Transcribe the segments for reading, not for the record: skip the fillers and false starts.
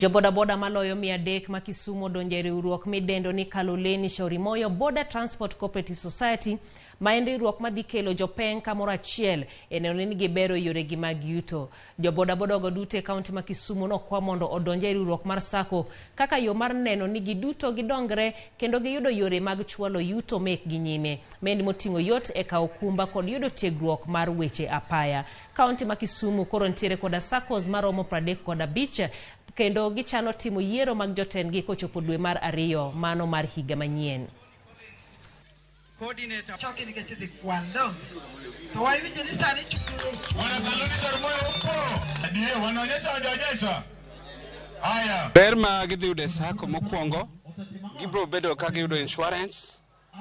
Jobodaboda maloyo 300 ma Kisumu donje riwruok midendo ni Kaloleni Shauri Moyo Border Transport Cooperative Society ma en riwruok madhi kelo jopeng kamoro achiel eneno ni gibero yoregi mag yuto. Jobodaboda go duto e kaunti ma Kisumu nokwa mondo odonje riwruok mar sako kaka yo mar neno ni giduto gidongre kendo giyudo yore mag chwalo yuto mekgi nyime. Mendi moting'o yot e kawo kumba kod yudo tiegruok mar weche apaya. Kaunti ma Kisumu koro ntiere koda sakos maromo 35 kendo gichano timo yiero mag jotendgi kochopo dwe mar 2 mano mar higa manyien. Ber ma gidhi yudo sako mokwongo gibro bedo ka giyudo insurance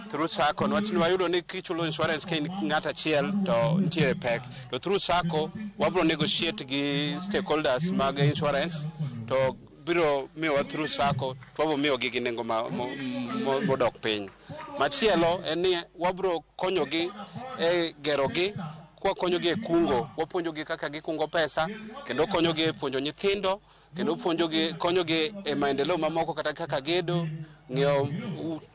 through sako nwach ni wayudo ni kichulo insurance ka ng'ata achiel to ntie pek to through sako wabro negotiate gi stakeholders mag insurance to biro miyo through sako to wabro miyo gi nengo modok piny. Machielo en ni wabro konyogi e gerogi kwa konyogi e kungo, wapuonjogi kaka gikungo pesa kendo konyogi e puonjo nyithindo kendo konyogi e maendeleo mamoko kata kaka gedo, ng'iewo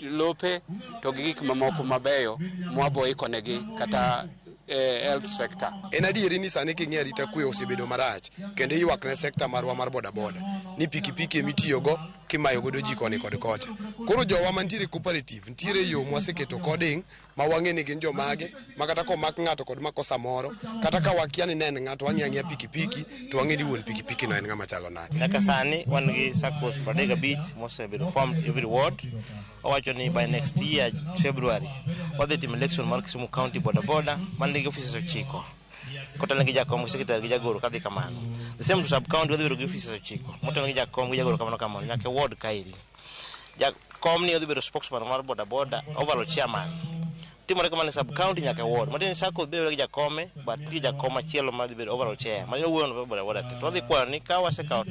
lope to gik mamoko mabeyo mwabo ikonegi kata health sector. En adieri ni sani king'e arita kwe osebedo marach kendo ywak ne sekta marwa mar bodaboda ni pikipiki emitiyogo kimayo godo ji koni kod kocha. Koro jowa mantiere cooperative ntiere yo mwaseketo coding ma wang'e ni gin jomage ma kata komak ng'ato kod makosa moro kata ka wakia ni ne en ng'ato wang'e pikipiki to wang'e ni wuon pikipiki no en ng'ama chalo nade. Nyaka sani wan gi SACCOs 35 mosebedo formed every ward. Owacho ni by next year February wadhi timo election mar Kisumu County bodaboda man nigi offices 9 kotelo gi jakom secretary gi jagoro kadhi kamano. The same to sub county wadhi bedo gi offices 9 motelo gi jakom gi jagoro kamano nyaka ward kairi. Jakom ni wadhi bedo spokesman mar bodaboda overall chairman. Timore kamano sub county nyaka ward. Motelo SACCO bedo gi jakome but ti jakom achielo madhi bedo overall chair. Mano wuono bodaboda to wadhi kwano ni ka wasekawo